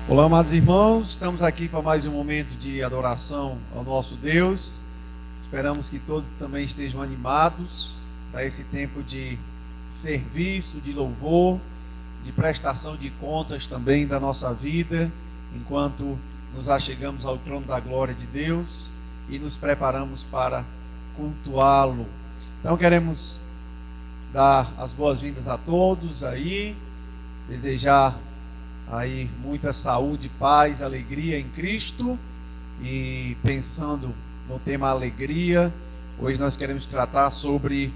Olá, amados irmãos, estamos aqui para mais um momento de adoração ao nosso Deus. Esperamos que todos também estejam animados para esse tempo de serviço, de louvor, de prestação de contas também da nossa vida, enquanto nos achegamos ao trono da glória de Deus e nos preparamos para cultuá-lo. Então queremos dar as boas-vindas a todos aí, desejar aí muita saúde, paz, alegria em Cristo. E pensando no tema alegria, hoje nós queremos tratar sobre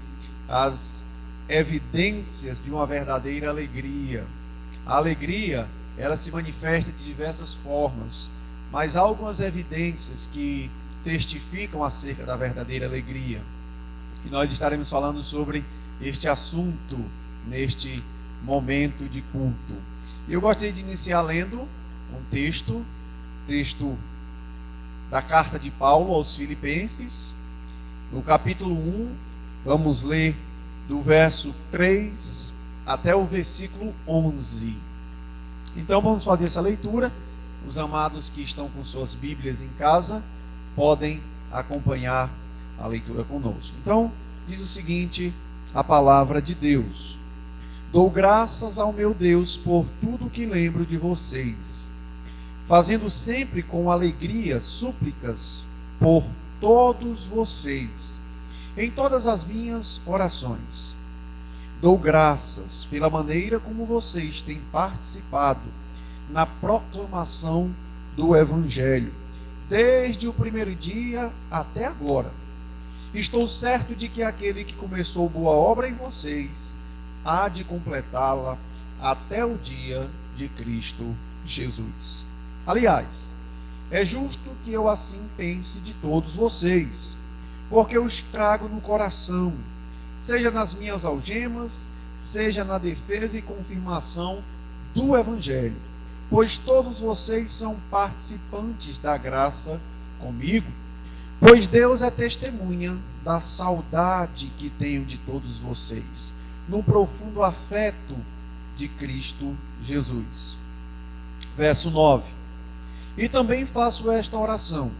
as evidências de uma verdadeira alegria. A alegria, ela se manifesta de diversas formas, mas há algumas evidências que testificam acerca da verdadeira alegria. E nós estaremos falando sobre este assunto neste momento de culto. Eu gostaria de iniciar lendo um texto da carta de Paulo aos Filipenses, no capítulo 1, vamos ler do verso 3 até o versículo 11. Então vamos fazer essa leitura. Os amados que estão com suas Bíblias em casa podem acompanhar a leitura conosco. Então, diz o seguinte, a palavra de Deus: Dou graças ao meu Deus por tudo que lembro de vocês, fazendo sempre com alegria súplicas por todos vocês, em todas as minhas orações. Dou graças pela maneira como vocês têm participado na proclamação do Evangelho, desde o primeiro dia até agora. Estou certo de que aquele que começou boa obra em vocês há de completá-la até o dia de Cristo Jesus. Aliás, é justo que eu assim pense de todos vocês, porque eu os trago no coração, seja nas minhas algemas, seja na defesa e confirmação do Evangelho, pois todos vocês são participantes da graça comigo, pois Deus é testemunha da saudade que tenho de todos vocês, no profundo afeto de Cristo Jesus. Verso 9. E também faço esta oração,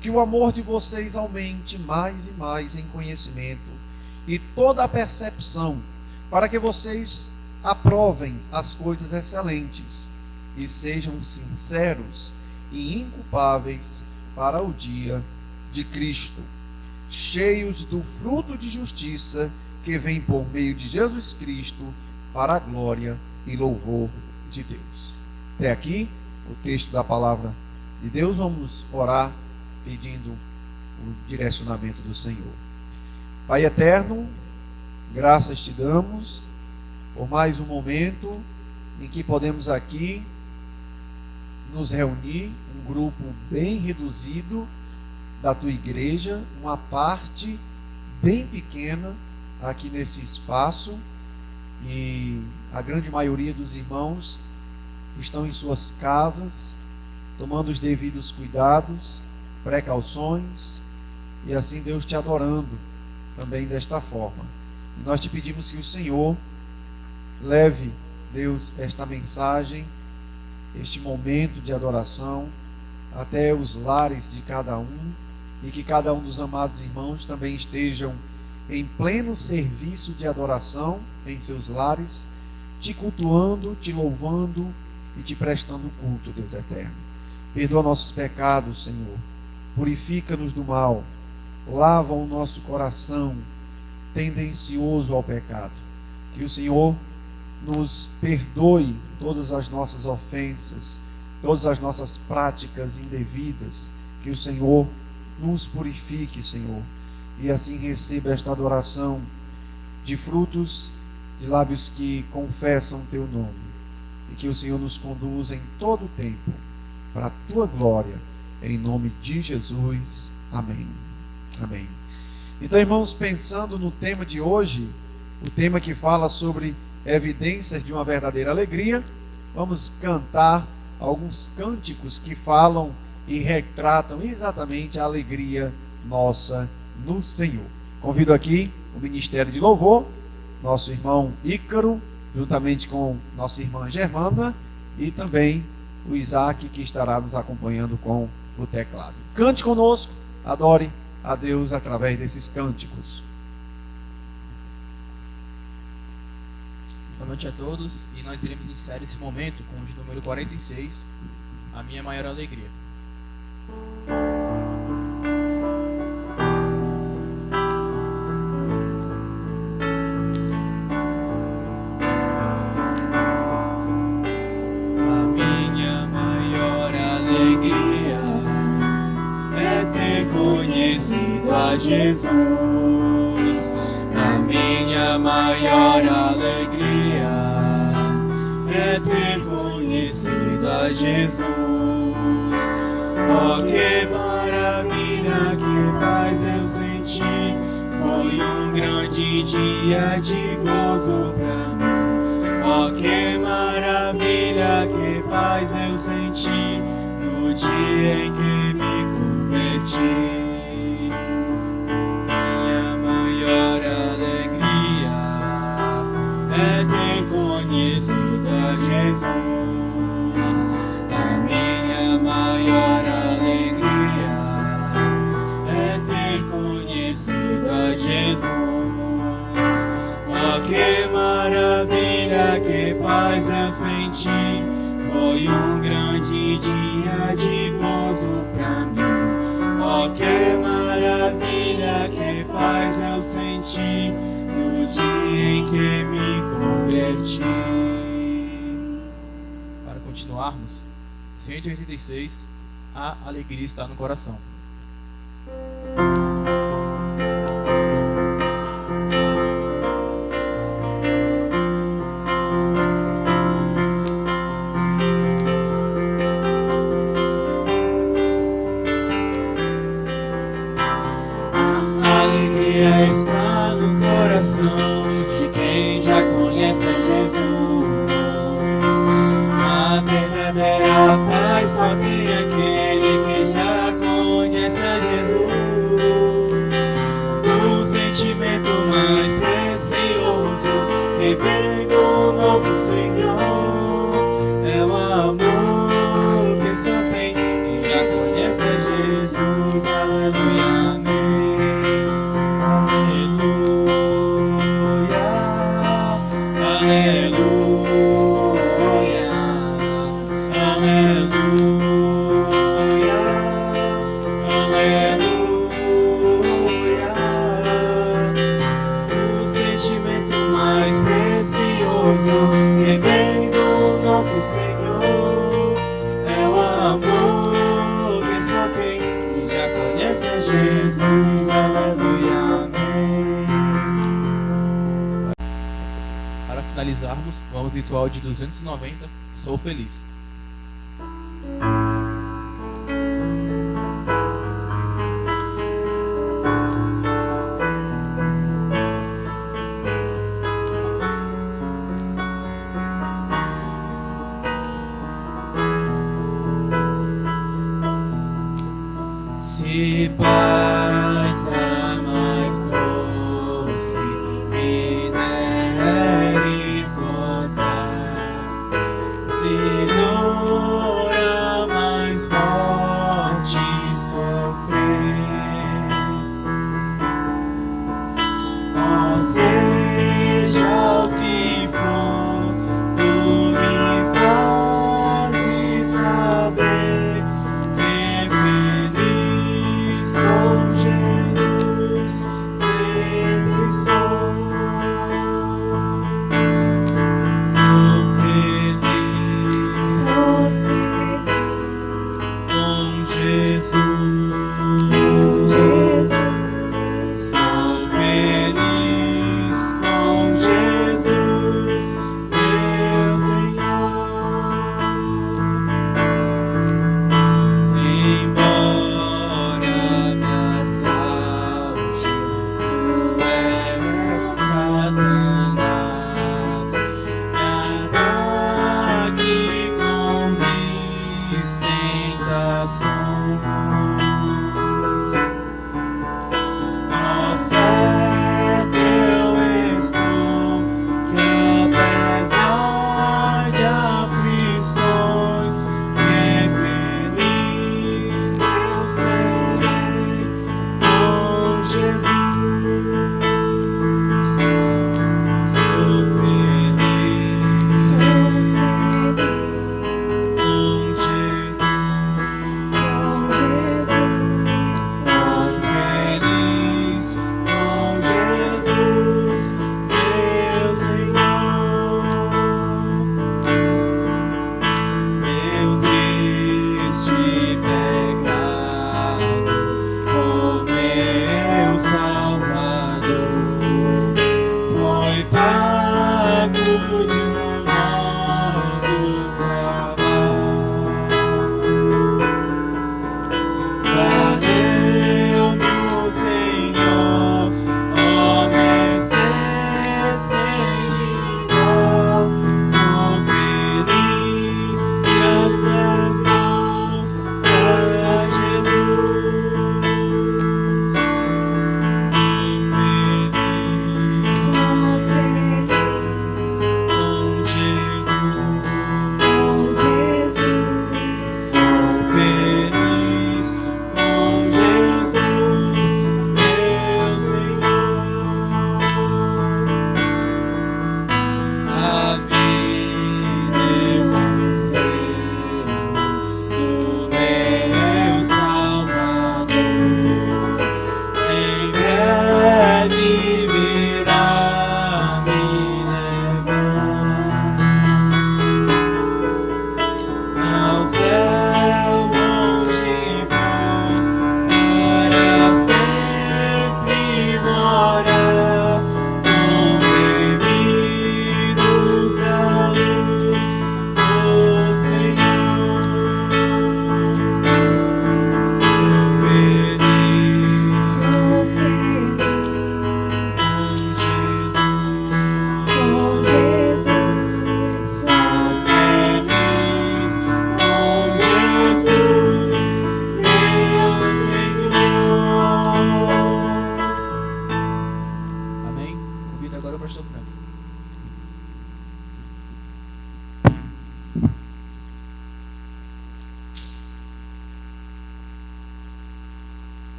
que o amor de vocês aumente mais e mais em conhecimento e toda a percepção, para que vocês aprovem as coisas excelentes e sejam sinceros e inculpáveis para o dia de Cristo, cheios do fruto de justiça que vem por meio de Jesus Cristo, para a glória e louvor de Deus. Até aqui o texto da palavra de Deus. Vamos orar pedindo o direcionamento do Senhor. Pai eterno, graças te damos por mais um momento em que podemos aqui nos reunir, um grupo bem reduzido da tua igreja, uma parte bem pequena aqui nesse espaço, e a grande maioria dos irmãos estão em suas casas, tomando os devidos cuidados, precauções, e assim Deus te adorando também desta forma. E nós te pedimos que o Senhor leve, Deus, esta mensagem, este momento de adoração até os lares de cada um, e que cada um dos amados irmãos também estejam em pleno serviço de adoração em seus lares, te cultuando, te louvando e te prestando culto, Deus eterno. Perdoa nossos pecados, Senhor. Purifica-nos do mal. Lava o nosso coração tendencioso ao pecado. Que o Senhor nos perdoe todas as nossas ofensas, todas as nossas práticas indevidas. Que o Senhor nos purifique, Senhor, e assim receba esta adoração de frutos de lábios que confessam teu nome, e que o Senhor nos conduza em todo o tempo para a tua glória, em nome de Jesus. Amém. Amém. Então, irmãos, pensando no tema de hoje, o tema que fala sobre evidências de uma verdadeira alegria, vamos cantar alguns cânticos que falam e retratam exatamente a alegria nossa no Senhor. Convido aqui o Ministério de Louvor, nosso irmão Ícaro, juntamente com nossa irmã Germana, e também o Isaac, que estará nos acompanhando com o teclado. Cante conosco, adore a Deus através desses cânticos. Boa noite a todos, e nós iremos iniciar esse momento com o de número 46, A Minha Maior Alegria. A minha maior alegria é ter conhecido a Jesus. A minha maior alegria é ter conhecido a Jesus. Oh, que maravilha, que paz eu senti. Foi um grande dia de gozo pra mim. Oh, que maravilha, que paz eu senti no dia em que me converti. É ter conhecido a Jesus. A minha maior alegria é ter conhecido a Jesus. Oh, que maravilha, que paz eu senti. Foi um grande dia de gozo pra mim. Oh, que maravilha, que paz eu senti no dia em que me converti. Para continuarmos, 186, A Alegria Está no Coração. A alegria está no coração de quem já conhece a Jesus. A verdadeira paz só tem aquele que já conhece a Jesus. O sentimento mais precioso que vem do nosso Senhor é o amor que só tem quem já conhece a Jesus. Aleluia, amém. Que vem do nosso Senhor é o amor que só tem quem já conhece a Jesus. Aleluia, amém. Para finalizarmos, vamos ao ritual de 290, Sou Feliz. Se paz a mais doce me deres gozar, se dor a mais forte sofrer, ó, seja o que for, tu me fazes saber que feliz com Jesus sempre sou. Sou feliz, Sou feliz com Jesus. com Jesus. Sou feliz com Jesus, meu Senhor. Embora me assalte cruel Satanás, me ataque com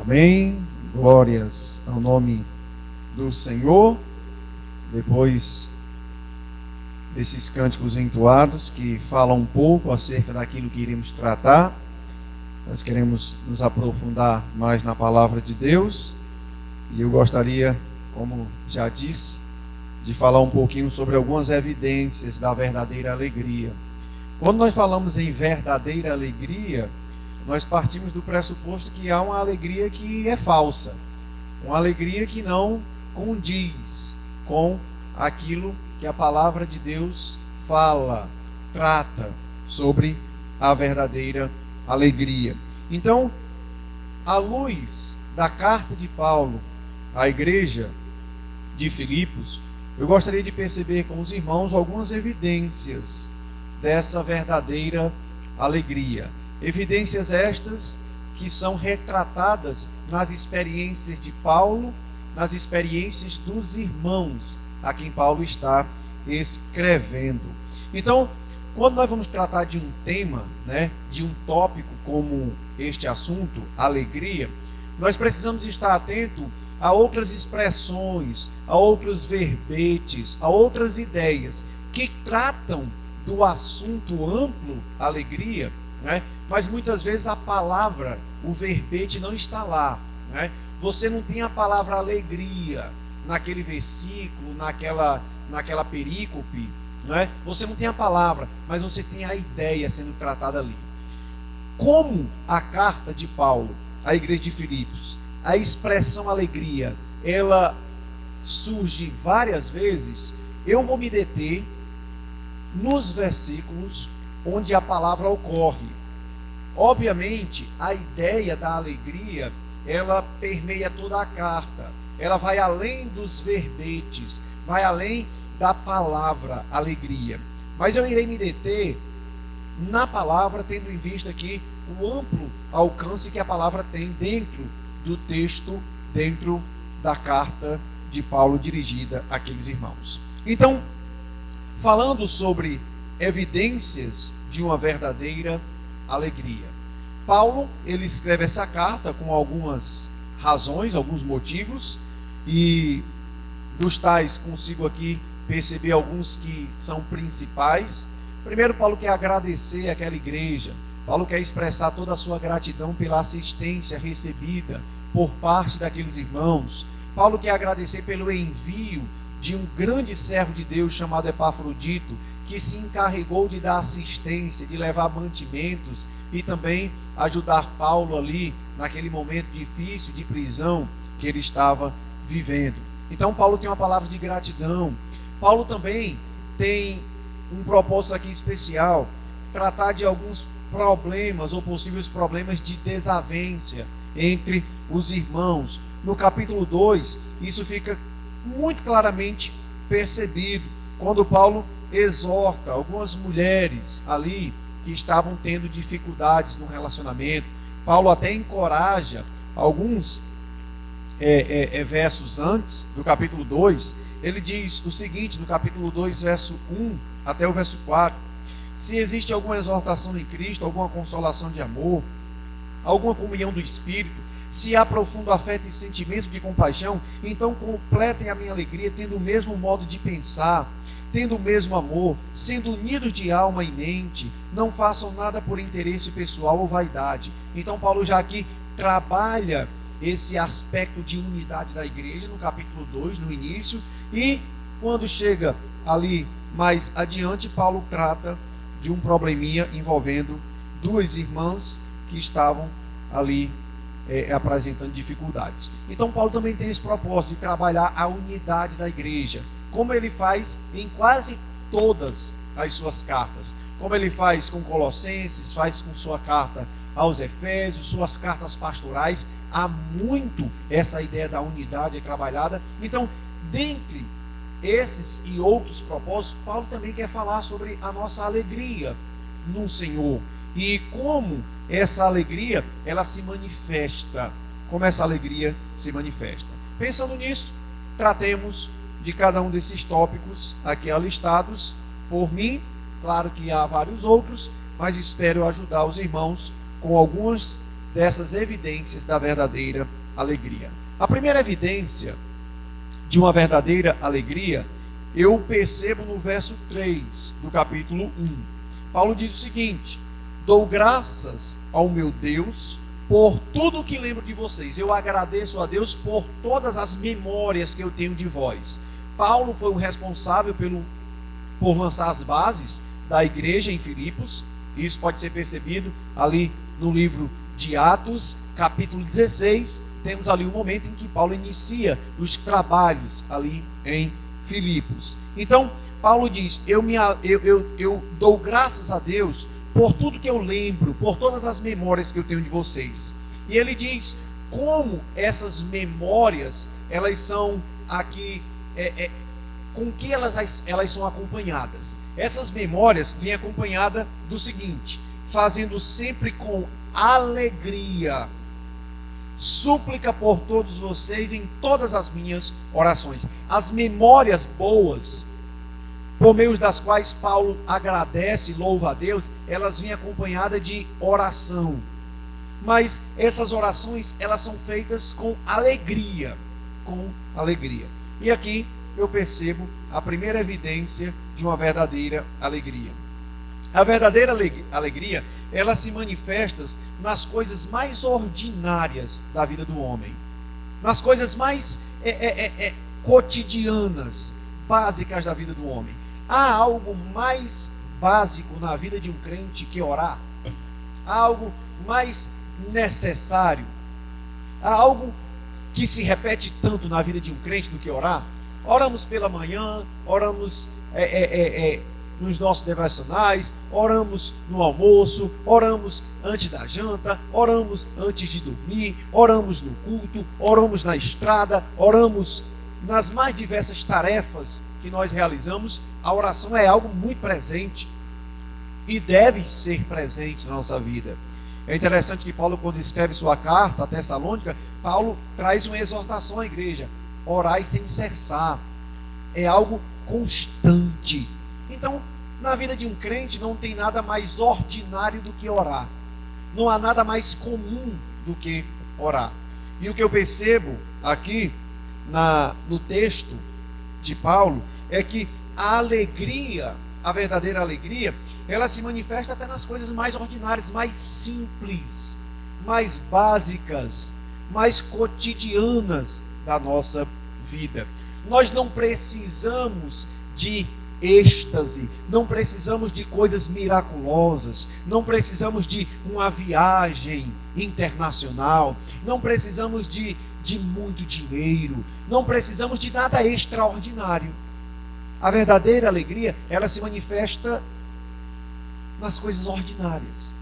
Amém. Glórias ao nome do Senhor. Depois desses cânticos entoados que falam um pouco acerca daquilo que iremos tratar, nós queremos nos aprofundar mais na palavra de Deus. E eu gostaria, como já disse, de falar um pouquinho sobre algumas evidências da verdadeira alegria. Quando nós falamos em verdadeira alegria, nós partimos do pressuposto que há uma alegria que é falsa, uma alegria que não condiz com aquilo que a palavra de Deus fala, trata sobre a verdadeira alegria. Então, à luz da carta de Paulo à igreja de Filipos, eu gostaria de perceber com os irmãos algumas evidências dessa verdadeira alegria. Evidências estas que são retratadas nas experiências de Paulo, nas experiências dos irmãos a quem Paulo está escrevendo. Então, quando nós vamos tratar de um tema, de um tópico como este assunto, alegria, nós precisamos estar atento a outras expressões, a outros verbetes, a outras ideias que tratam do assunto amplo, alegria, mas muitas vezes a palavra, o verbete não está lá. Você não tem a palavra alegria naquele versículo, naquela perícope, você não tem a palavra, mas você tem a ideia sendo tratada ali. Como a carta de Paulo à igreja de Filipos, a expressão alegria, ela surge várias vezes, eu vou me deter nos versículos onde a palavra ocorre. Obviamente, a ideia da alegria, ela permeia toda a carta. Ela vai além dos verbetes, vai além da palavra alegria. Mas eu irei me deter na palavra, tendo em vista aqui o amplo alcance que a palavra tem dentro do texto, dentro da carta de Paulo dirigida àqueles irmãos. Então, falando sobre evidências de uma verdadeira alegria, Paulo, ele escreve essa carta com algumas razões, alguns motivos, e dos tais consigo aqui perceber alguns que são principais. Primeiro, Paulo quer agradecer àquela igreja. Paulo quer expressar toda a sua gratidão pela assistência recebida por parte daqueles irmãos. Paulo quer agradecer pelo envio de um grande servo de Deus chamado Epafrodito, que se encarregou de dar assistência, de levar mantimentos e também ajudar Paulo ali naquele momento difícil de prisão que ele estava vivendo. Então Paulo tem uma palavra de gratidão. Paulo também tem um propósito aqui especial, tratar de alguns problemas ou possíveis problemas de desavença entre os irmãos. No capítulo 2, isso fica muito claramente percebido, quando Paulo exorta algumas mulheres ali que estavam tendo dificuldades no relacionamento. Paulo até encoraja alguns versos antes, do capítulo 2, ele diz o seguinte, no capítulo 2, verso 1 até o verso 4: se existe alguma exortação em Cristo, alguma consolação de amor, alguma comunhão do Espírito, se há profundo afeto e sentimento de compaixão, então completem a minha alegria, tendo o mesmo modo de pensar, tendo o mesmo amor, sendo unidos de alma e mente, não façam nada por interesse pessoal ou vaidade. Então Paulo já aqui trabalha esse aspecto de unidade da igreja no capítulo 2, no início, e quando chega ali mais adiante, Paulo trata de um probleminha envolvendo duas irmãs que estavam ali apresentando dificuldades. Então Paulo também tem esse propósito de trabalhar a unidade da igreja, como ele faz em quase todas as suas cartas, como ele faz com Colossenses, faz com sua carta aos Efésios, suas cartas pastorais. Há muito essa ideia da unidade trabalhada. Então, dentre esses e outros propósitos, Paulo também quer falar sobre a nossa alegria no Senhor e como essa alegria ela se manifesta, como essa alegria se manifesta. Pensando nisso, tratemos de cada um desses tópicos aqui alistados por mim. Claro que há vários outros, mas espero ajudar os irmãos com algumas dessas evidências da verdadeira alegria. A primeira evidência de uma verdadeira alegria, eu percebo no verso 3 do capítulo 1. Paulo diz o seguinte: dou graças ao meu Deus por tudo que lembro de vocês. Eu agradeço a Deus por todas as memórias que eu tenho de vós. Paulo foi o responsável por lançar as bases da igreja em Filipos. Isso pode ser percebido ali no livro de Atos, capítulo 16. Temos ali um momento em que Paulo inicia os trabalhos ali em Filipos. Então, Paulo diz: eu dou graças a Deus por tudo que eu lembro, por todas as memórias que eu tenho de vocês. E ele diz como essas memórias, elas são aqui, com que elas são acompanhadas. Essas memórias vêm acompanhadas do seguinte: fazendo sempre com alegria súplica por todos vocês em todas as minhas orações. As memórias boas, por meio das quais Paulo agradece e louva a Deus, elas vêm acompanhadas de oração. Mas essas orações, elas são feitas com alegria. Com alegria. E aqui eu percebo a primeira evidência de uma verdadeira alegria. A verdadeira alegria, ela se manifesta nas coisas mais ordinárias da vida do homem. Nas coisas mais cotidianas, básicas da vida do homem. Há algo mais básico na vida de um crente que orar? Há algo mais necessário? Há algo que se repete tanto na vida de um crente do que orar? Oramos pela manhã, oramos nos nossos devocionais, oramos no almoço, oramos antes da janta, oramos antes de dormir, oramos no culto, oramos na estrada, oramos nas mais diversas tarefas que nós realizamos. A oração é algo muito presente e deve ser presente na nossa vida. É interessante que Paulo, quando escreve sua carta a Tessalônica, Paulo traz uma exortação à igreja: orai sem cessar. É algo constante. Então, na vida de um crente não tem nada mais ordinário do que orar. Não há nada mais comum do que orar. E o que eu percebo aqui no texto de Paulo é que a alegria, a verdadeira alegria, ela se manifesta até nas coisas mais ordinárias, mais simples, mais básicas, mais cotidianas da nossa vida. Nós não precisamos de êxtase, não precisamos de coisas miraculosas, não precisamos de uma viagem internacional, não precisamos de muito dinheiro, não precisamos de nada extraordinário. A verdadeira alegria, ela se manifesta nas coisas ordinárias.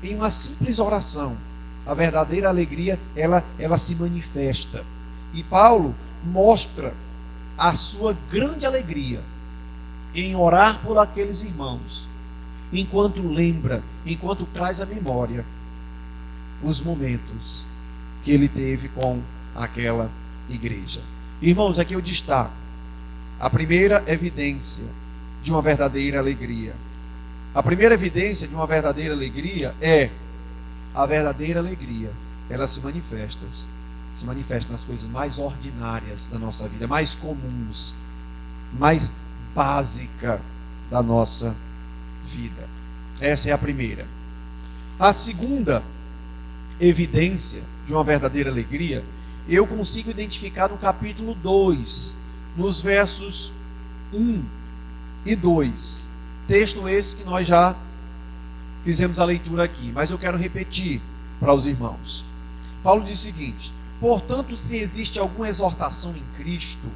Em uma simples oração, a verdadeira alegria, ela se manifesta. E Paulo mostra a sua grande alegria em orar por aqueles irmãos, enquanto lembra, enquanto traz à memória os momentos que ele teve com aquela igreja. Irmãos, aqui eu destaco a primeira evidência de uma verdadeira alegria. A primeira evidência de uma verdadeira alegria é a verdadeira alegria. Ela se manifesta nas coisas mais ordinárias da nossa vida, mais comuns, mais básica da nossa vida. Essa é a primeira. A segunda evidência de uma verdadeira alegria, eu consigo identificar no capítulo 2, nos versos 1 e 2. Texto esse que nós já fizemos a leitura aqui, mas eu quero repetir para os irmãos. Paulo diz o seguinte: portanto, se existe alguma exortação em Cristo,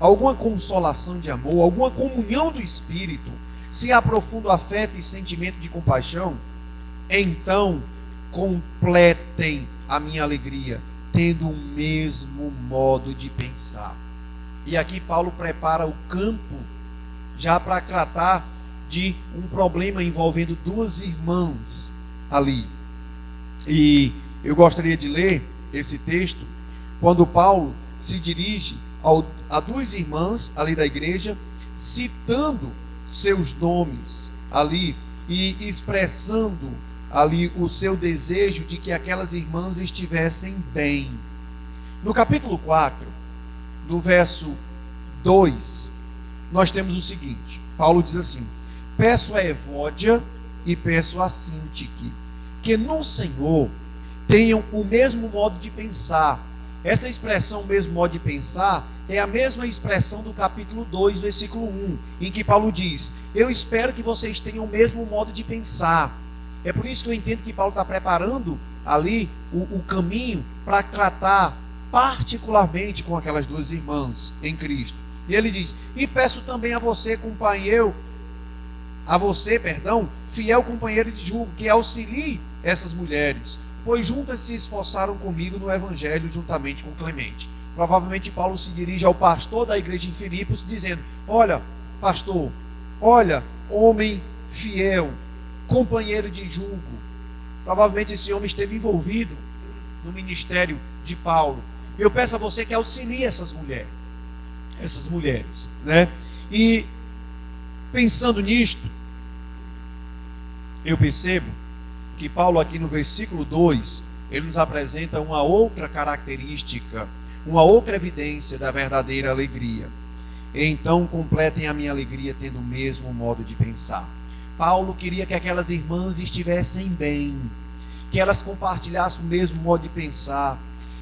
alguma consolação de amor, alguma comunhão do Espírito, se aprofunda o afeto e sentimento de compaixão, então completem a minha alegria, tendo o mesmo modo de pensar. E aqui Paulo prepara o campo já para tratar de um problema envolvendo duas irmãs ali. E eu gostaria de ler esse texto quando Paulo se dirige a duas irmãs ali da igreja, citando seus nomes ali e expressando ali o seu desejo de que aquelas irmãs estivessem bem. No capítulo 4, no verso 2, nós temos o seguinte: Paulo diz assim: peço a Evódia e peço a Sintique que no Senhor tenham o mesmo modo de pensar. Essa expressão, mesmo modo de pensar, é a mesma expressão do capítulo 2, versículo 1, em que Paulo diz: eu espero que vocês tenham o mesmo modo de pensar. É por isso que eu entendo que Paulo está preparando ali o caminho para tratar particularmente com aquelas duas irmãs em Cristo. E ele diz: e peço também a você, fiel companheiro de julgo, que auxilie essas mulheres, pois juntas se esforçaram comigo no Evangelho juntamente com Clemente. Provavelmente Paulo se dirige ao pastor da igreja em Filipos, dizendo: olha, pastor, olha, homem fiel, companheiro de julgo. Provavelmente esse homem esteve envolvido no ministério de Paulo. Eu peço a você que auxilie essas mulheres, né? E pensando nisto, eu percebo que Paulo aqui no versículo 2, ele nos apresenta uma outra característica, uma outra evidência da verdadeira alegria. Então completem a minha alegria tendo o mesmo modo de pensar. Paulo queria que aquelas irmãs estivessem bem, que elas compartilhassem o mesmo modo de pensar,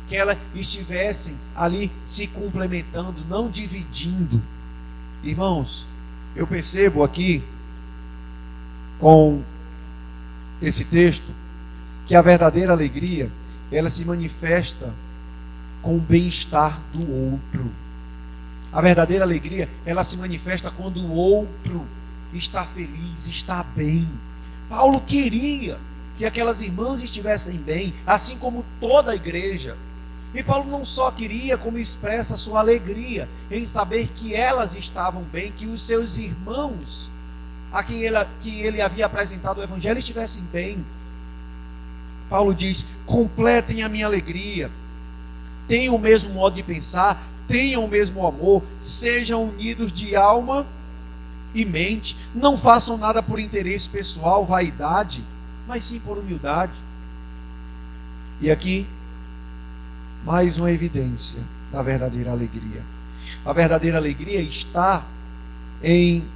que elas estivessem ali se complementando, não dividindo. Irmãos, eu percebo aqui com esse texto que a verdadeira alegria, ela se manifesta com o bem-estar do outro. A verdadeira alegria, ela se manifesta quando o outro está feliz, está bem. Paulo queria que aquelas irmãs estivessem bem, assim como toda a igreja. E Paulo não só queria, como expressa a sua alegria em saber que elas estavam bem, que os seus irmãos a que ele havia apresentado o Evangelho estivessem bem. Paulo diz: completem a minha alegria, tenham o mesmo modo de pensar, tenham o mesmo amor, sejam unidos de alma e mente, não façam nada por interesse pessoal, vaidade, mas sim por humildade. E aqui, mais uma evidência da verdadeira alegria. A verdadeira alegria está em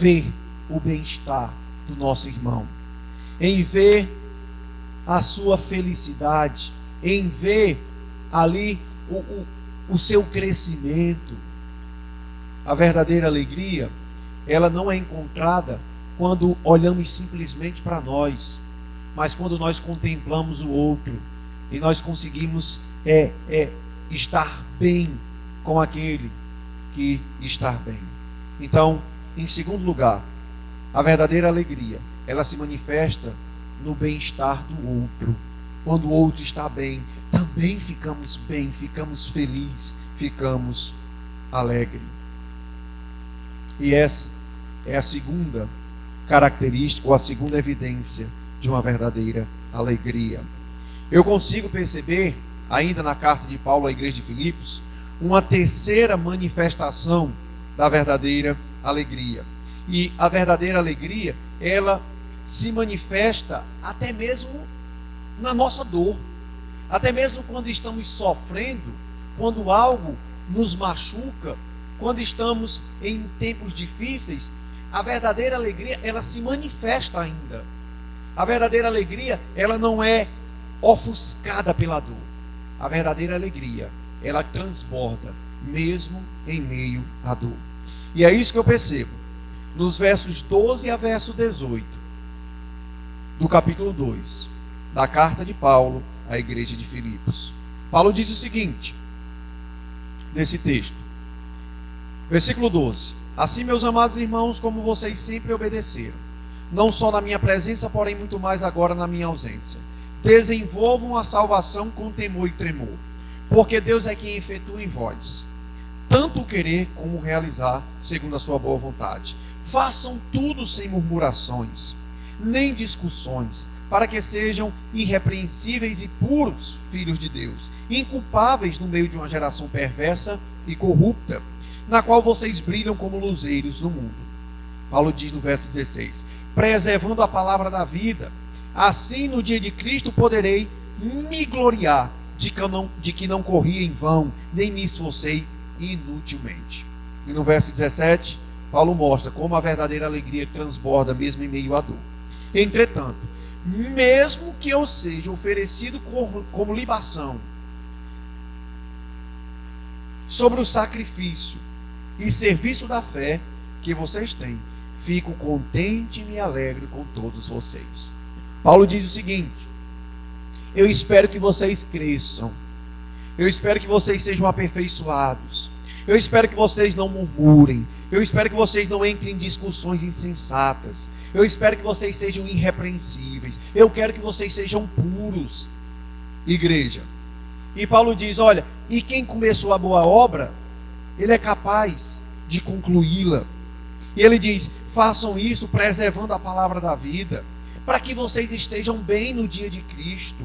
ver o bem-estar do nosso irmão, em ver a sua felicidade, em ver ali o seu crescimento. A verdadeira alegria, ela não é encontrada quando olhamos simplesmente para nós, mas quando nós contemplamos o outro e nós conseguimos estar bem com aquele que está bem. Então, em segundo lugar, a verdadeira alegria, ela se manifesta no bem-estar do outro. Quando o outro está bem, também ficamos bem, ficamos felizes, ficamos alegres. E essa é a segunda característica, ou a segunda evidência de uma verdadeira alegria. Eu consigo perceber, ainda na carta de Paulo à igreja de Filipos, uma terceira manifestação da verdadeira alegria. E a verdadeira alegria, ela se manifesta até mesmo na nossa dor. Até mesmo quando estamos sofrendo, quando algo nos machuca, quando estamos em tempos difíceis, a verdadeira alegria, ela se manifesta ainda. A verdadeira alegria, ela não é ofuscada pela dor. A verdadeira alegria, ela transborda, mesmo em meio à dor. E é isso que eu percebo nos versos 12 a verso 18 do capítulo 2 da carta de Paulo à igreja de Filipos. Paulo diz o seguinte nesse texto, versículo 12: assim, meus amados irmãos, como vocês sempre obedeceram, não só na minha presença, porém muito mais agora na minha ausência, desenvolvam a salvação com temor e tremor, porque Deus é quem efetua em vós tanto o querer como o realizar, segundo a sua boa vontade. Façam tudo sem murmurações, nem discussões, para que sejam irrepreensíveis e puros filhos de Deus, inculpáveis no meio de uma geração perversa e corrupta, na qual vocês brilham como luzeiros no mundo. Paulo diz no verso 16: preservando a palavra da vida, assim no dia de Cristo poderei me gloriar de que não corri em vão, nem me esforcei inutilmente. E no verso 17, Paulo mostra como a verdadeira alegria transborda mesmo em meio à dor. Entretanto, mesmo que eu seja oferecido como libação sobre o sacrifício e serviço da fé que vocês têm, fico contente e me alegro com todos vocês. Paulo diz o seguinte: eu espero que vocês cresçam, eu espero que vocês sejam aperfeiçoados, eu espero que vocês não murmurem, eu espero que vocês não entrem em discussões insensatas, eu espero que vocês sejam irrepreensíveis, eu quero que vocês sejam puros, igreja. E Paulo diz: olha, e quem começou a boa obra, ele é capaz de concluí-la. E ele diz: façam isso preservando a palavra da vida, para que vocês estejam bem no dia de Cristo,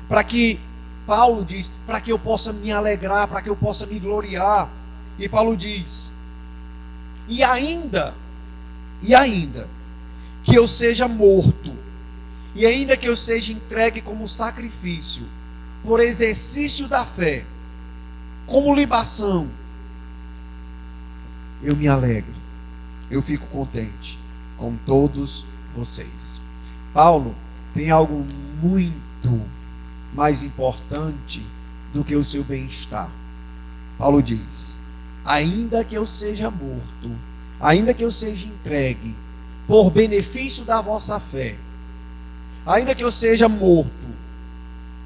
para que, Paulo diz, para que eu possa me alegrar, para que eu possa me gloriar. E Paulo diz: e ainda que eu seja morto, e ainda que eu seja entregue como sacrifício, por exercício da fé, como libação, eu me alegro, eu fico contente com todos vocês. Paulo tem algo muito mais importante do que o seu bem-estar. Paulo diz: ainda que eu seja morto, ainda que eu seja entregue por benefício da vossa fé, ainda que eu seja morto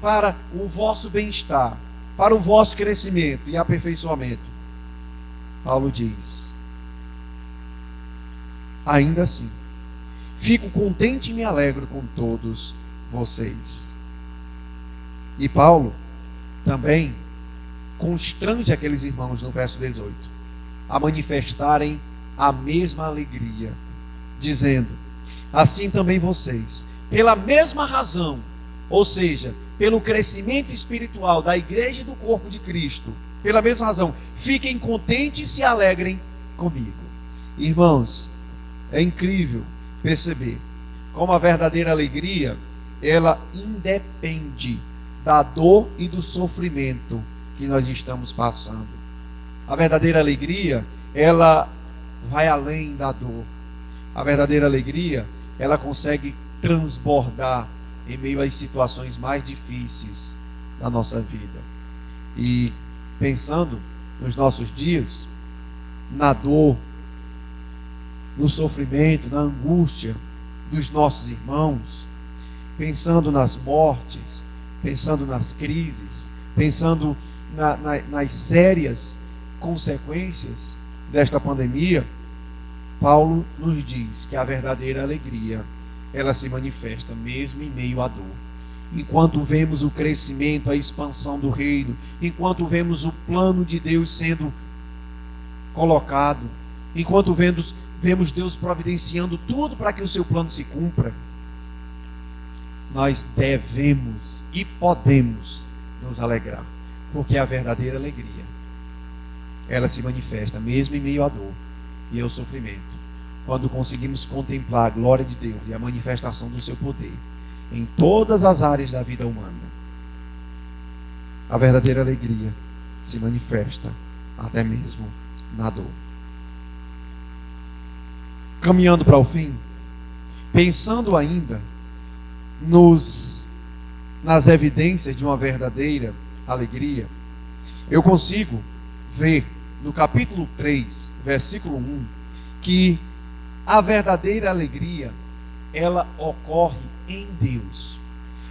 para o vosso bem-estar, para o vosso crescimento e aperfeiçoamento, Paulo diz: ainda assim, fico contente e me alegro com todos vocês. E Paulo também constrange aqueles irmãos no verso 18 a manifestarem a mesma alegria, dizendo: assim também vocês, pela mesma razão, ou seja, pelo crescimento espiritual da igreja e do corpo de Cristo, pela mesma razão, fiquem contentes e se alegrem comigo. Irmãos, é incrível perceber como a verdadeira alegria, ela independe da dor e do sofrimento que nós estamos passando. A verdadeira alegria, ela vai além da dor. A verdadeira alegria, ela consegue transbordar em meio às situações mais difíceis da nossa vida. E pensando nos nossos dias, na dor, no sofrimento, na angústia dos nossos irmãos, pensando nas mortes, pensando nas crises, pensando nas sérias consequências desta pandemia, Paulo nos diz que a verdadeira alegria, ela se manifesta mesmo em meio à dor. Enquanto vemos o crescimento, a expansão do reino, enquanto vemos o plano de Deus sendo colocado, enquanto vemos Deus providenciando tudo para que o seu plano se cumpra, nós devemos e podemos nos alegrar, porque a verdadeira alegria, ela se manifesta mesmo em meio à dor e ao sofrimento, quando conseguimos contemplar a glória de Deus e a manifestação do seu poder em todas as áreas da vida humana. A verdadeira alegria se manifesta até mesmo na dor. Caminhando para o fim, pensando ainda nas evidências de uma verdadeira alegria, eu consigo ver no capítulo 3, versículo 1, que a verdadeira alegria, ela ocorre em Deus.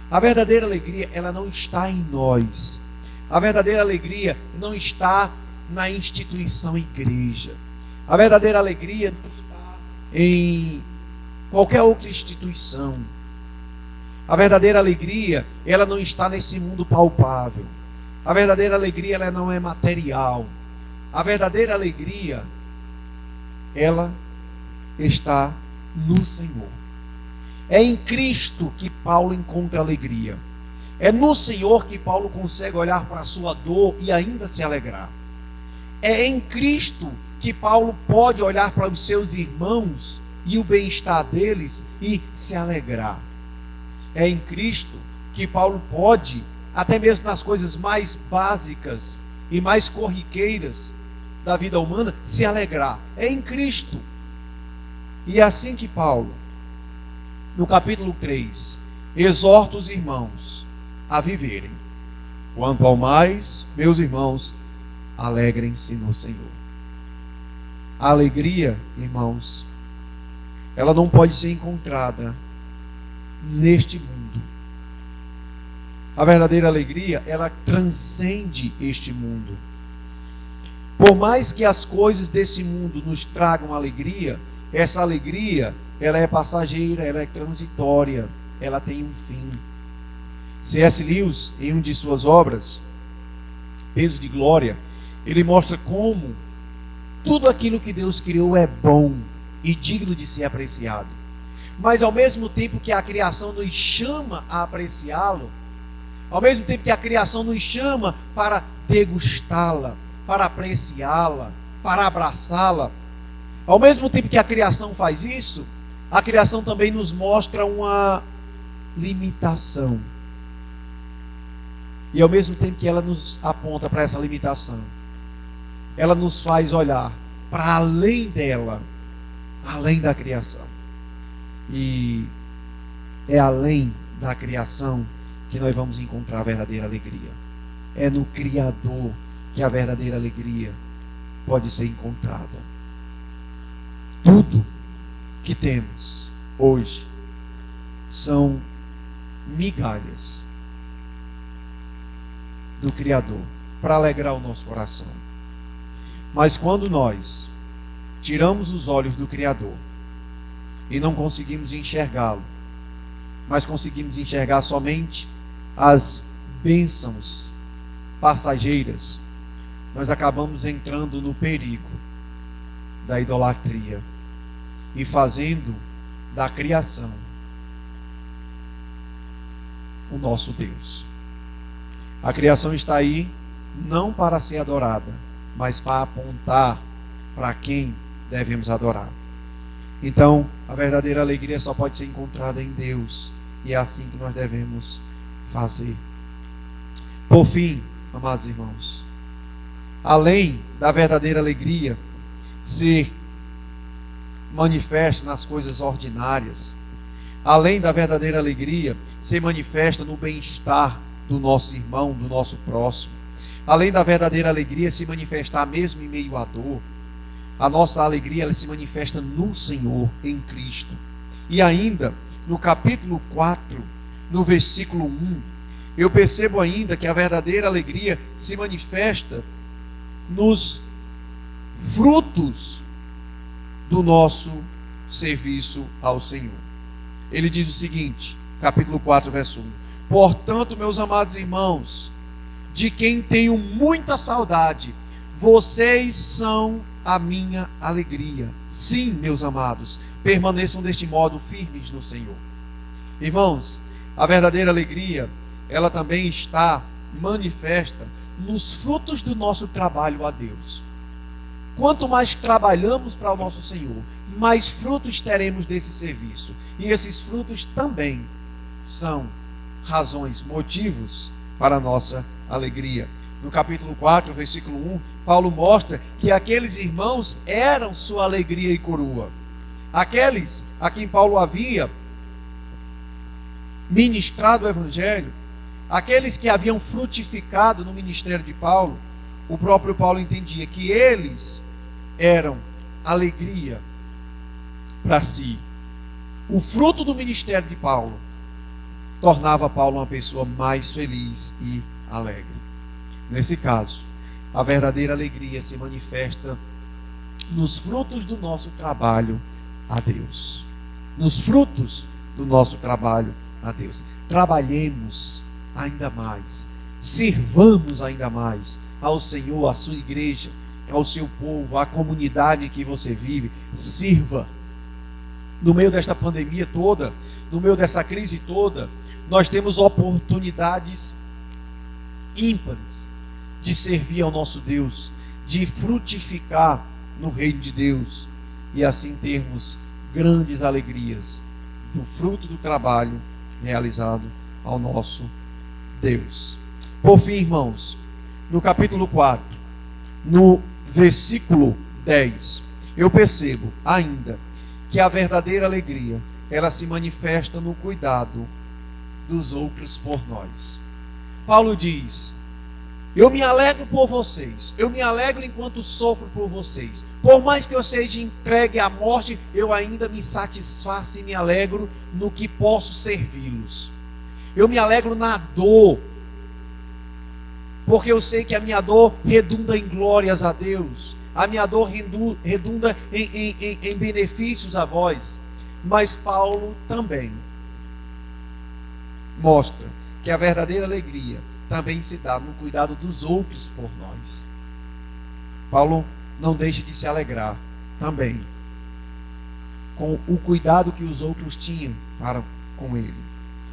A verdadeira alegria, ela não está em nós. A verdadeira alegria não está na instituição igreja. A verdadeira alegria não está em qualquer outra instituição. A verdadeira alegria, ela não está nesse mundo palpável. A verdadeira alegria, ela não é material. A verdadeira alegria, ela está no Senhor. É em Cristo que Paulo encontra alegria. É no Senhor que Paulo consegue olhar para a sua dor e ainda se alegrar. É em Cristo que Paulo pode olhar para os seus irmãos e o bem-estar deles e se alegrar. É em Cristo que Paulo pode, até mesmo nas coisas mais básicas e mais corriqueiras da vida humana, se alegrar. É em Cristo. E é assim que Paulo, no capítulo 3, exorta os irmãos a viverem. Quanto ao mais, meus irmãos, alegrem-se no Senhor. A alegria, irmãos, ela não pode ser encontrada neste mundo. A verdadeira alegria, ela transcende este mundo. Por mais que as coisas desse mundo nos tragam alegria, essa alegria, ela é passageira, ela é transitória, ela tem um fim. C.S. Lewis, em uma de suas obras, Peso de Glória, ele mostra como tudo aquilo que Deus criou é bom e digno de ser apreciado. Mas ao mesmo tempo que a criação nos chama a apreciá-lo, ao mesmo tempo que a criação nos chama para degustá-la, para apreciá-la, para abraçá-la, ao mesmo tempo que a criação faz isso, a criação também nos mostra uma limitação. E ao mesmo tempo que ela nos aponta para essa limitação, ela nos faz olhar para além dela, além da criação. E é além da criação que nós vamos encontrar a verdadeira alegria. É no Criador que a verdadeira alegria pode ser encontrada. Tudo que temos hoje são migalhas do Criador para alegrar o nosso coração. Mas quando nós tiramos os olhos do Criador e não conseguimos enxergá-lo, mas conseguimos enxergar somente as bênçãos passageiras, nós acabamos entrando no perigo da idolatria e fazendo da criação o nosso Deus. A criação está aí não para ser adorada, mas para apontar para quem devemos adorar. Então, a verdadeira alegria só pode ser encontrada em Deus, e é assim que nós devemos fazer. Por fim, amados irmãos, além da verdadeira alegria ser manifesta nas coisas ordinárias, além da verdadeira alegria ser manifesta no bem-estar do nosso irmão, do nosso próximo, além da verdadeira alegria se manifestar mesmo em meio à dor, a nossa alegria ela se manifesta no Senhor, em Cristo. E ainda, no capítulo 4, no versículo 1, eu percebo ainda que a verdadeira alegria se manifesta nos frutos do nosso serviço ao Senhor. Ele diz o seguinte, capítulo 4, verso 1: portanto, meus amados irmãos, de quem tenho muita saudade, vocês são a minha alegria. Sim, meus amados, permaneçam deste modo firmes no Senhor. Irmãos, a verdadeira alegria, ela também está manifesta nos frutos do nosso trabalho a Deus. Quanto mais trabalhamos para o nosso Senhor, mais frutos teremos desse serviço. E esses frutos também são razões, motivos para a nossa alegria. No capítulo 4, versículo 1, Paulo mostra que aqueles irmãos eram sua alegria e coroa. Aqueles a quem Paulo havia ministrado o Evangelho, aqueles que haviam frutificado no ministério de Paulo, o próprio Paulo entendia que eles eram alegria para si. O fruto do ministério de Paulo tornava Paulo uma pessoa mais feliz e alegre. Nesse caso, a verdadeira alegria se manifesta nos frutos do nosso trabalho a Deus. Nos frutos do nosso trabalho a Deus. Trabalhemos ainda mais, sirvamos ainda mais ao Senhor, à sua igreja, ao seu povo, à comunidade em que você vive. Sirva. No meio desta pandemia toda, no meio dessa crise toda, nós temos oportunidades ímpares de servir ao nosso Deus, de frutificar no reino de Deus e assim termos grandes alegrias do fruto do trabalho realizado ao nosso Deus. Por fim, irmãos, no capítulo 4, no versículo 10, eu percebo ainda que a verdadeira alegria, ela se manifesta no cuidado dos outros por nós. Paulo diz: eu me alegro por vocês, eu me alegro enquanto sofro por vocês. Por mais que eu seja entregue à morte, eu ainda me satisfaço e me alegro no que posso servi-los. Eu me alegro na dor, porque eu sei que a minha dor redunda em glórias a Deus. A minha dor redunda em benefícios a vós. Mas Paulo também mostra que a verdadeira alegria também se dá no cuidado dos outros por nós. Paulo não deixa de se alegrar também com o cuidado que os outros tinham para com ele.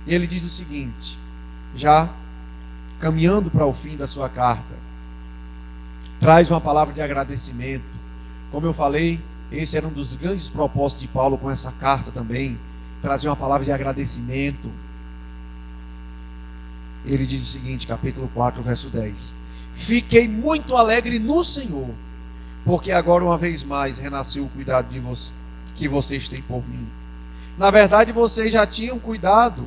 E ele diz o seguinte, já caminhando para o fim da sua carta, traz uma palavra de agradecimento. Como eu falei, esse era um dos grandes propósitos de Paulo com essa carta também, trazer uma palavra de agradecimento. Ele diz o seguinte, capítulo 4, verso 10: fiquei muito alegre no Senhor, porque agora uma vez mais renasceu o cuidado de que vocês têm por mim. Na verdade, vocês já tinham cuidado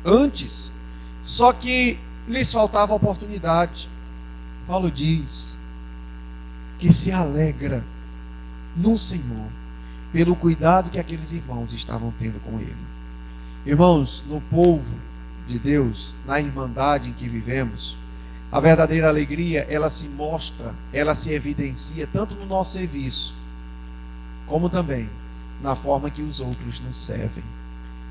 antes, só que lhes faltava oportunidade. Paulo diz que se alegra no Senhor pelo cuidado que aqueles irmãos estavam tendo com ele. Irmãos, no povo de Deus, na irmandade em que vivemos, a verdadeira alegria, ela se mostra, ela se evidencia tanto no nosso serviço, como também na forma que os outros nos servem.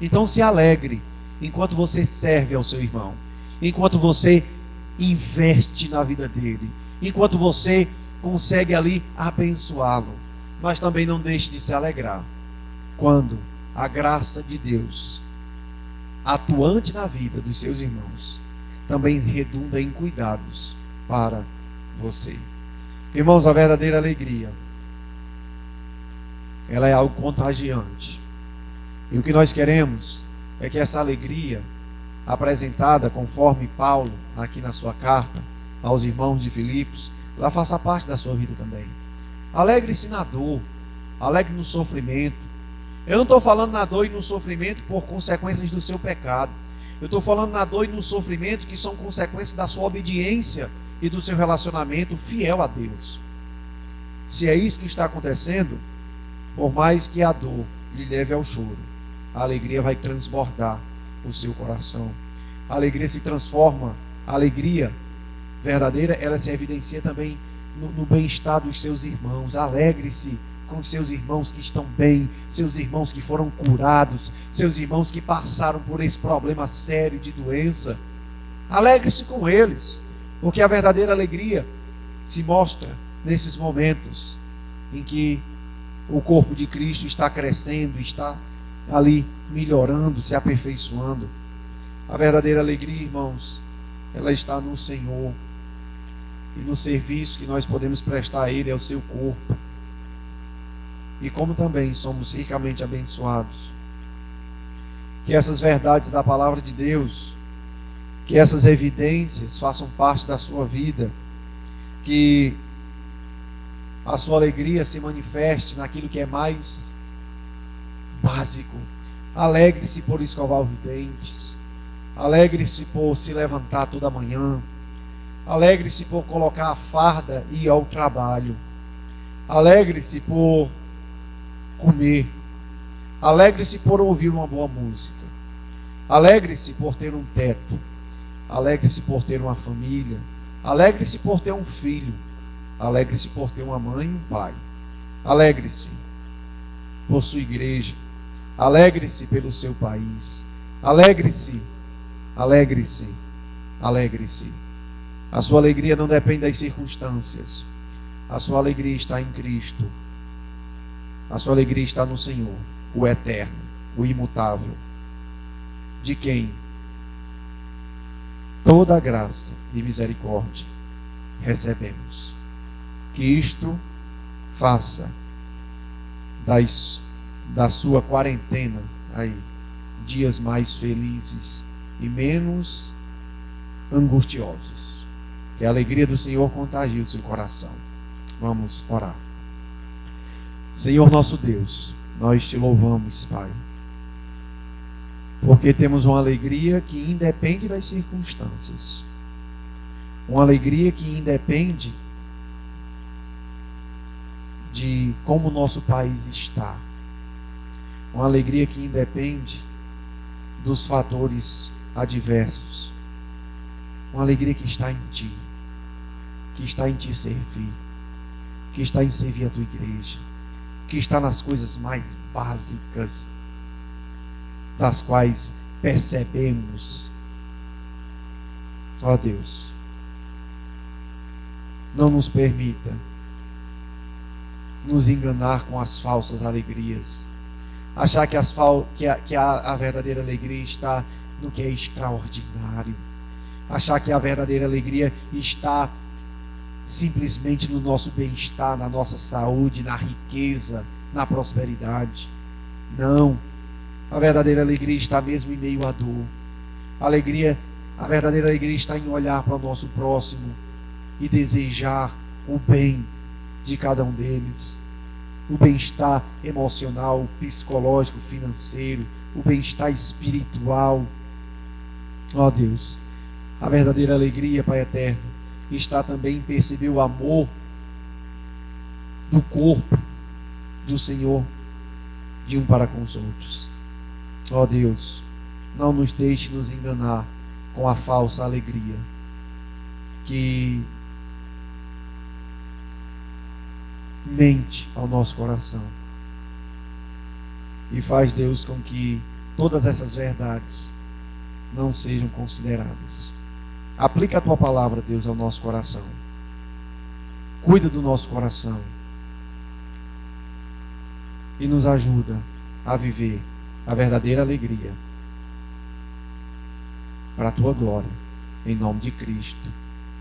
Então se alegre enquanto você serve ao seu irmão, enquanto você investe na vida dele, enquanto você consegue ali abençoá-lo. Mas também não deixe de se alegrar quando a graça de Deus, atuante na vida dos seus irmãos, também redunda em cuidados para você. Irmãos, a verdadeira alegria, ela é algo contagiante. E o que nós queremos é que essa alegria apresentada conforme Paulo aqui na sua carta aos irmãos de Filipos, ela faça parte da sua vida também. Alegre-se na dor, alegre no sofrimento. Eu não estou falando na dor e no sofrimento por consequências do seu pecado. Eu estou falando na dor e no sofrimento que são consequências da sua obediência e do seu relacionamento fiel a Deus. Se é isso que está acontecendo, por mais que a dor lhe leve ao choro, a alegria vai transbordar o seu coração. A alegria se transforma, a alegria verdadeira, ela se evidencia também no bem-estar dos seus irmãos. Alegre-se com seus irmãos que estão bem, seus irmãos que foram curados, seus irmãos que passaram por esse problema sério de doença. Alegre-se com eles, porque a verdadeira alegria se mostra nesses momentos em que o corpo de Cristo está crescendo, está ali melhorando, se aperfeiçoando. A verdadeira alegria, irmãos, ela está no Senhor e no serviço que nós podemos prestar a Ele, ao seu corpo. E como também somos ricamente abençoados, que essas verdades da palavra de Deus, que essas evidências façam parte da sua vida, que a sua alegria se manifeste naquilo que é mais básico. Alegre-se por escovar os dentes, alegre-se por se levantar toda manhã, alegre-se por colocar a farda e ir ao trabalho, alegre-se por comer, alegre-se por ouvir uma boa música, alegre-se por ter um teto, alegre-se por ter uma família, alegre-se por ter um filho, alegre-se por ter uma mãe e um pai, alegre-se por sua igreja, alegre-se pelo seu país, alegre-se, alegre-se, alegre-se. A sua alegria não depende das circunstâncias, a sua alegria está em Cristo, a sua alegria está no Senhor, o eterno, o imutável, de quem toda a graça e misericórdia recebemos. Que isto faça da sua quarentena aí dias mais felizes e menos angustiosos. Que a alegria do Senhor contagie o seu coração. Vamos orar. Senhor nosso Deus, nós te louvamos, Pai, porque temos uma alegria que independe das circunstâncias, uma alegria que independe de como o nosso país está, uma alegria que independe dos fatores adversos, uma alegria que está em Ti, que está em Te servir, que está em servir a Tua igreja, que está nas coisas mais básicas, das quais percebemos. Ó Deus, não nos permita nos enganar com as falsas alegrias, achar que a verdadeira alegria está no que é extraordinário, achar que a verdadeira alegria está simplesmente no nosso bem-estar, na nossa saúde, na riqueza, na prosperidade. Não, a verdadeira alegria está mesmo em meio à dor. A verdadeira alegria está em olhar para o nosso próximo e desejar o bem de cada um deles, o bem-estar emocional, psicológico, financeiro, o bem-estar espiritual. Ó Deus, a verdadeira alegria, Pai eterno, está também em perceber o amor do corpo do Senhor de um para com os outros. Ó Deus, não nos deixe nos enganar com a falsa alegria que mente ao nosso coração e faz, Deus, com que todas essas verdades não sejam consideradas. Aplica a Tua palavra, Deus, ao nosso coração. Cuida do nosso coração e nos ajuda a viver a verdadeira alegria para a Tua glória, em nome de Cristo.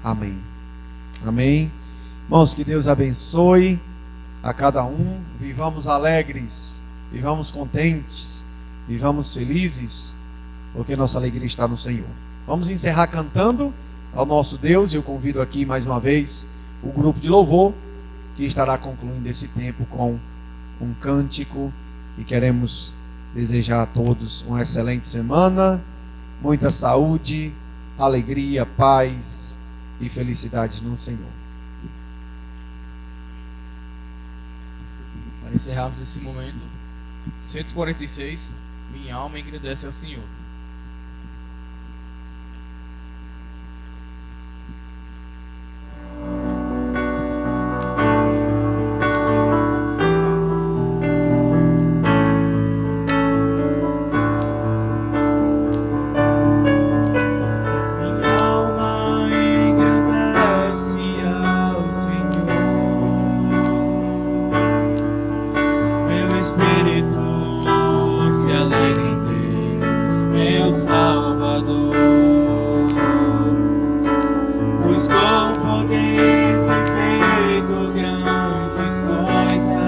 Amém. Amém. Irmãos, que Deus abençoe a cada um. Vivamos alegres, vivamos contentes, vivamos felizes, porque nossa alegria está no Senhor. Vamos encerrar cantando ao nosso Deus. Eu convido aqui mais uma vez o grupo de louvor, que estará concluindo esse tempo com um cântico, e queremos desejar a todos uma excelente semana, muita saúde, alegria, paz e felicidade no Senhor. Para encerrarmos esse momento, 146, minha alma engrandece ao Senhor. Pois com poder tem feito grandes coisas.